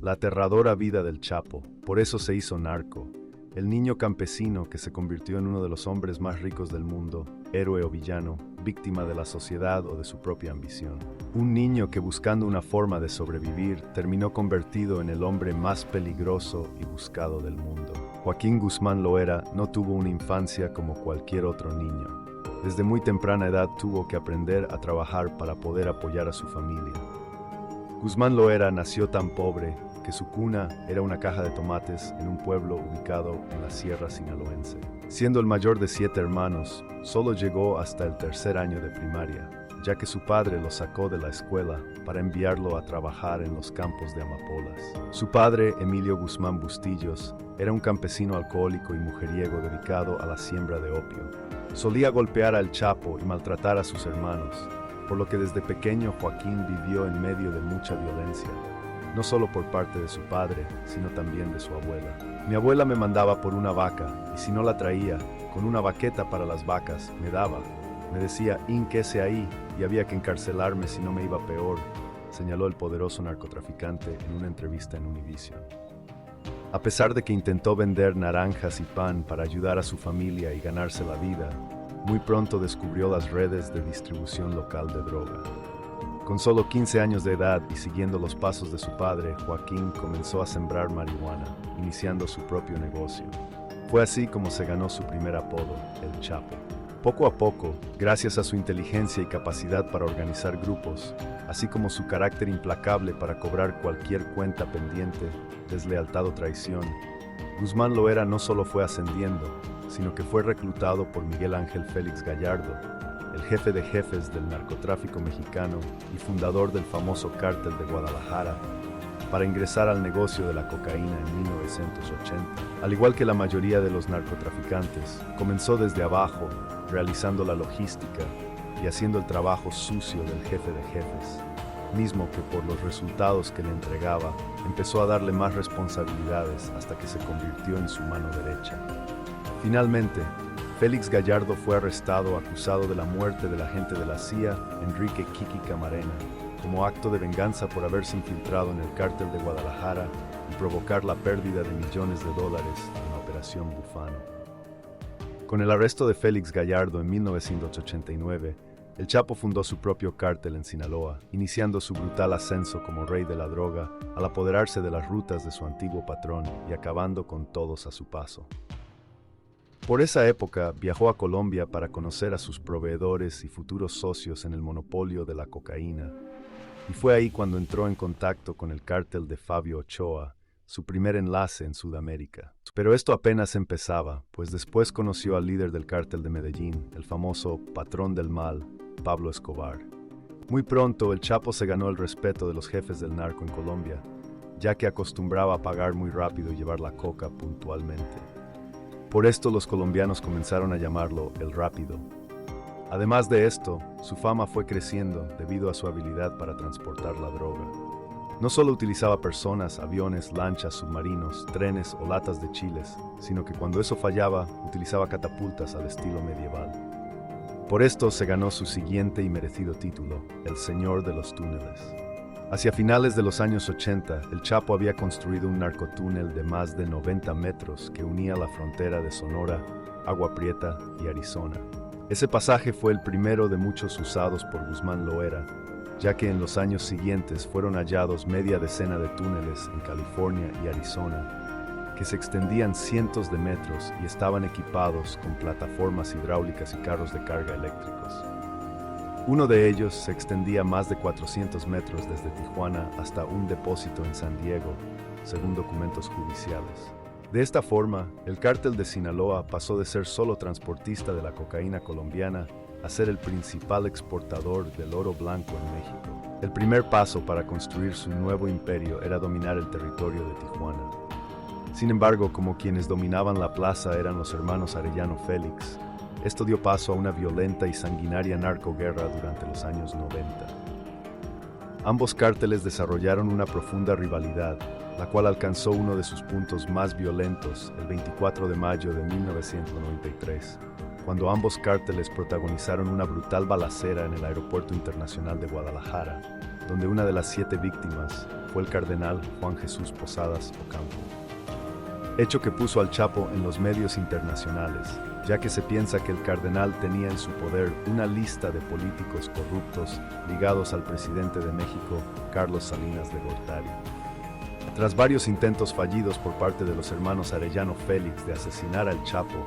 la aterradora vida del Chapo. Por eso se hizo narco. El niño campesino que se convirtió en uno de los hombres más ricos del mundo, héroe o villano, víctima de la sociedad o de su propia ambición. Un niño que, buscando una forma de sobrevivir, terminó convertido en el hombre más peligroso y buscado del mundo. Joaquín Guzmán Loera no tuvo una infancia como cualquier otro niño. Desde muy temprana edad tuvo que aprender a trabajar para poder apoyar a su familia. Guzmán Loera nació tan pobre que su cuna era una caja de tomates en un pueblo ubicado en la Sierra Sinaloense. Siendo el mayor de 7 hermanos, solo llegó hasta el tercer año de primaria, ya que su padre lo sacó de la escuela para enviarlo a trabajar en los campos de amapolas. Su padre, Emilio Guzmán Bustillos, era un campesino alcohólico y mujeriego dedicado a la siembra de opio. Solía golpear al Chapo y maltratar a sus hermanos, por lo que desde pequeño Joaquín vivió en medio de mucha violencia. No solo por parte de su padre, sino también de su abuela. Mi abuela me mandaba por una vaca, y si no la traía, con una baqueta para las vacas, me daba. Me decía, "Inquese ahí", y había que encarcelarme si no me iba peor, señaló el poderoso narcotraficante en una entrevista en Univision. A pesar de que intentó vender naranjas y pan para ayudar a su familia y ganarse la vida, muy pronto descubrió las redes de distribución local de droga. Con solo 15 años de edad y siguiendo los pasos de su padre, Joaquín comenzó a sembrar marihuana, iniciando su propio negocio. Fue así como se ganó su primer apodo, el Chapo. Poco a poco, gracias a su inteligencia y capacidad para organizar grupos, así como su carácter implacable para cobrar cualquier cuenta pendiente, deslealtad o traición, Guzmán Loera no solo fue ascendiendo, sino que fue reclutado por Miguel Ángel Félix Gallardo, el jefe de jefes del narcotráfico mexicano y fundador del famoso Cártel de Guadalajara, para ingresar al negocio de la cocaína en 1980. Al igual que la mayoría de los narcotraficantes, comenzó desde abajo, realizando la logística y haciendo el trabajo sucio del jefe de jefes, mismo que por los resultados que le entregaba, empezó a darle más responsabilidades hasta que se convirtió en su mano derecha. Finalmente, Félix Gallardo fue arrestado acusado de la muerte del agente de la CIA, Enrique Kiki Camarena, como acto de venganza por haberse infiltrado en el Cártel de Guadalajara y provocar la pérdida de millones de dólares en la Operación Bufano. Con el arresto de Félix Gallardo en 1989, el Chapo fundó su propio cártel en Sinaloa, iniciando su brutal ascenso como rey de la droga al apoderarse de las rutas de su antiguo patrón y acabando con todos a su paso. Por esa época viajó a Colombia para conocer a sus proveedores y futuros socios en el monopolio de la cocaína, y fue ahí cuando entró en contacto con el cártel de Fabio Ochoa, su primer enlace en Sudamérica. Pero esto apenas empezaba, pues después conoció al líder del cártel de Medellín, el famoso patrón del mal, Pablo Escobar. Muy pronto el Chapo se ganó el respeto de los jefes del narco en Colombia, ya que acostumbraba a pagar muy rápido y llevar la coca puntualmente. Por esto los colombianos comenzaron a llamarlo el Rápido. Además de esto, su fama fue creciendo debido a su habilidad para transportar la droga. No solo utilizaba personas, aviones, lanchas, submarinos, trenes o latas de chiles, sino que cuando eso fallaba, utilizaba catapultas al estilo medieval. Por esto se ganó su siguiente y merecido título, el Señor de los Túneles. Hacia finales de los años 80, el Chapo había construido un narcotúnel de más de 90 metros que unía la frontera de Sonora, Agua Prieta y Arizona. Ese pasaje fue el primero de muchos usados por Guzmán Loera, ya que en los años siguientes fueron hallados media decena de túneles en California y Arizona, que se extendían cientos de metros y estaban equipados con plataformas hidráulicas y carros de carga eléctricos. Uno de ellos se extendía más de 400 metros desde Tijuana hasta un depósito en San Diego, según documentos judiciales. De esta forma, el cártel de Sinaloa pasó de ser solo transportista de la cocaína colombiana a ser el principal exportador del oro blanco en México. El primer paso para construir su nuevo imperio era dominar el territorio de Tijuana. Sin embargo, como quienes dominaban la plaza eran los hermanos Arellano Félix, esto dio paso a una violenta y sanguinaria narcoguerra durante los años 90. Ambos cárteles desarrollaron una profunda rivalidad, la cual alcanzó uno de sus puntos más violentos el 24 de mayo de 1993, cuando ambos cárteles protagonizaron una brutal balacera en el Aeropuerto Internacional de Guadalajara, donde una de las 7 víctimas fue el cardenal Juan Jesús Posadas Ocampo. Hecho que puso al Chapo en los medios internacionales, ya que se piensa que el cardenal tenía en su poder una lista de políticos corruptos ligados al presidente de México, Carlos Salinas de Gortari. Tras varios intentos fallidos por parte de los hermanos Arellano Félix de asesinar al Chapo,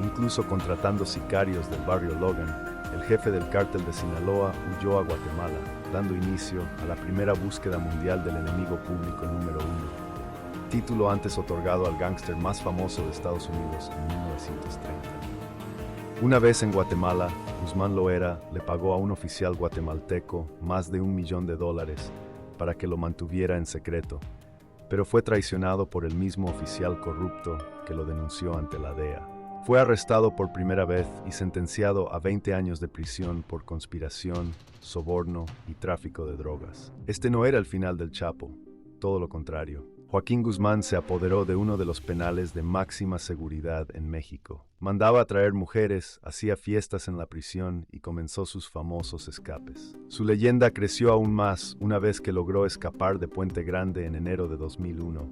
incluso contratando sicarios del barrio Logan, el jefe del cártel de Sinaloa huyó a Guatemala, dando inicio a la primera búsqueda mundial del enemigo público número 1, título antes otorgado al gángster más famoso de Estados Unidos en 1930. Una vez en Guatemala, Guzmán Loera le pagó a un oficial guatemalteco más de $1 millón para que lo mantuviera en secreto, pero fue traicionado por el mismo oficial corrupto que lo denunció ante la DEA. Fue arrestado por primera vez y sentenciado a 20 años de prisión por conspiración, soborno y tráfico de drogas. Este no era el final del Chapo, todo lo contrario. Joaquín Guzmán se apoderó de uno de los penales de máxima seguridad en México. Mandaba a traer mujeres, hacía fiestas en la prisión y comenzó sus famosos escapes. Su leyenda creció aún más una vez que logró escapar de Puente Grande en enero de 2001,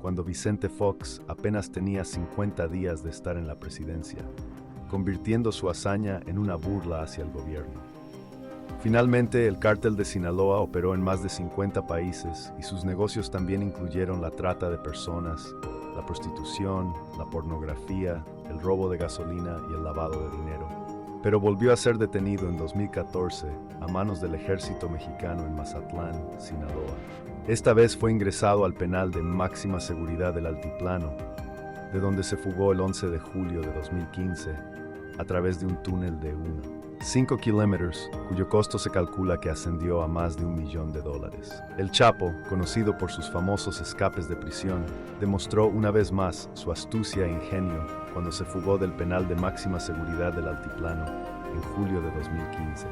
cuando Vicente Fox apenas tenía 50 días de estar en la presidencia, convirtiendo su hazaña en una burla hacia el gobierno. Finalmente, el cártel de Sinaloa operó en más de 50 países y sus negocios también incluyeron la trata de personas, la prostitución, la pornografía, el robo de gasolina y el lavado de dinero. Pero volvió a ser detenido en 2014 a manos del ejército mexicano en Mazatlán, Sinaloa. Esta vez fue ingresado al penal de máxima seguridad del Altiplano, de donde se fugó el 11 de julio de 2015 a través de un túnel de 5 kilómetros, cuyo costo se calcula que ascendió a más de $1 millón. El Chapo, conocido por sus famosos escapes de prisión, demostró una vez más su astucia e ingenio cuando se fugó del penal de máxima seguridad del Altiplano en julio de 2015.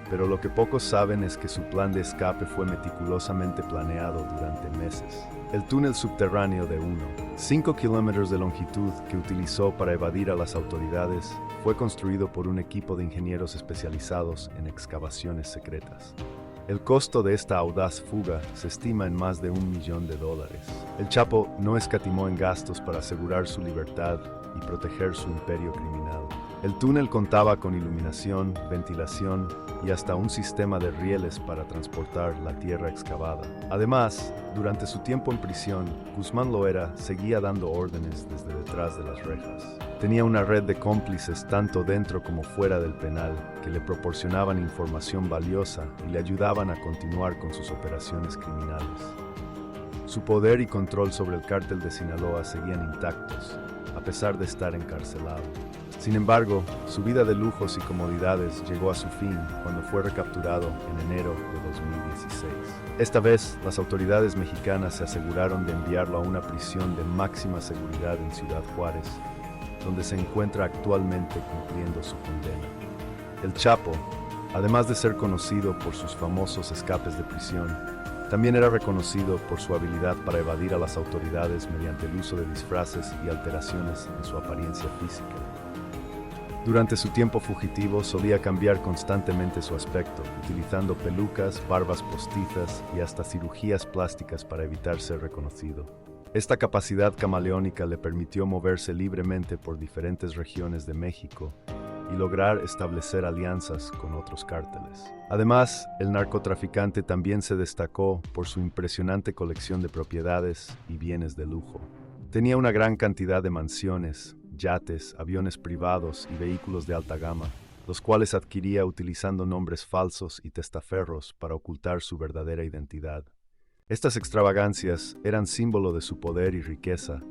Pero lo que pocos saben es que su plan de escape fue meticulosamente planeado durante meses. El túnel subterráneo de 5 kilómetros de longitud que utilizó para evadir a las autoridades fue construido por un equipo de ingenieros especializados en excavaciones secretas. El costo de esta audaz fuga se estima en más de $1 millón. El Chapo no escatimó en gastos para asegurar su libertad y proteger su imperio criminal. El túnel contaba con iluminación, ventilación y hasta un sistema de rieles para transportar la tierra excavada. Además, durante su tiempo en prisión, Guzmán Loera seguía dando órdenes desde detrás de las rejas. Tenía una red de cómplices tanto dentro como fuera del penal que le proporcionaban información valiosa y le ayudaban a continuar con sus operaciones criminales. Su poder y control sobre el cártel de Sinaloa seguían intactos, a pesar de estar encarcelado. Sin embargo, su vida de lujos y comodidades llegó a su fin cuando fue recapturado en enero de 2016. Esta vez, las autoridades mexicanas se aseguraron de enviarlo a una prisión de máxima seguridad en Ciudad Juárez, donde se encuentra actualmente cumpliendo su condena. El Chapo, además de ser conocido por sus famosos escapes de prisión, también era reconocido por su habilidad para evadir a las autoridades mediante el uso de disfraces y alteraciones en su apariencia física. Durante su tiempo fugitivo solía cambiar constantemente su aspecto, utilizando pelucas, barbas postizas y hasta cirugías plásticas para evitar ser reconocido. Esta capacidad camaleónica le permitió moverse libremente por diferentes regiones de México y lograr establecer alianzas con otros cárteles. Además, el narcotraficante también se destacó por su impresionante colección de propiedades y bienes de lujo. Tenía una gran cantidad de mansiones, yates, aviones privados y vehículos de alta gama, los cuales adquiría utilizando nombres falsos y testaferros para ocultar su verdadera identidad. Estas extravagancias eran símbolo de su poder y riqueza,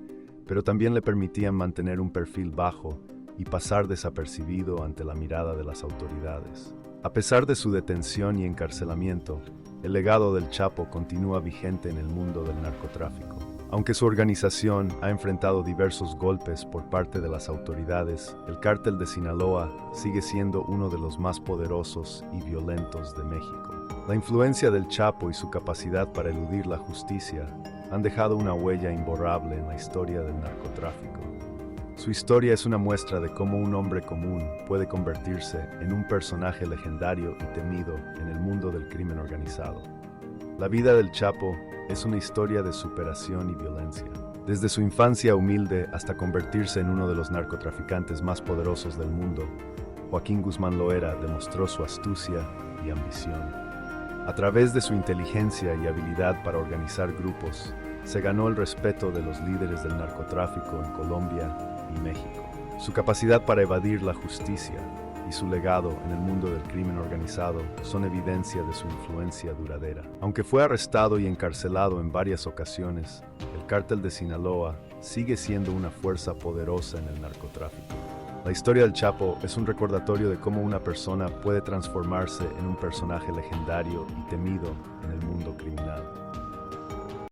pero también le permitían mantener un perfil bajo y pasar desapercibido ante la mirada de las autoridades. A pesar de su detención y encarcelamiento, el legado del Chapo continúa vigente en el mundo del narcotráfico. Aunque su organización ha enfrentado diversos golpes por parte de las autoridades, el cártel de Sinaloa sigue siendo uno de los más poderosos y violentos de México. La influencia del Chapo y su capacidad para eludir la justicia han dejado una huella imborrable en la historia del narcotráfico. Su historia es una muestra de cómo un hombre común puede convertirse en un personaje legendario y temido en el mundo del crimen organizado. La vida del Chapo es una historia de superación y violencia. Desde su infancia humilde hasta convertirse en uno de los narcotraficantes más poderosos del mundo, Joaquín Guzmán Loera demostró su astucia y ambición. A través de su inteligencia y habilidad para organizar grupos, se ganó el respeto de los líderes del narcotráfico en Colombia y México. Su capacidad para evadir la justicia y su legado en el mundo del crimen organizado son evidencia de su influencia duradera. Aunque fue arrestado y encarcelado en varias ocasiones, el Cártel de Sinaloa sigue siendo una fuerza poderosa en el narcotráfico. La historia del Chapo es un recordatorio de cómo una persona puede transformarse en un personaje legendario y temido en el mundo criminal.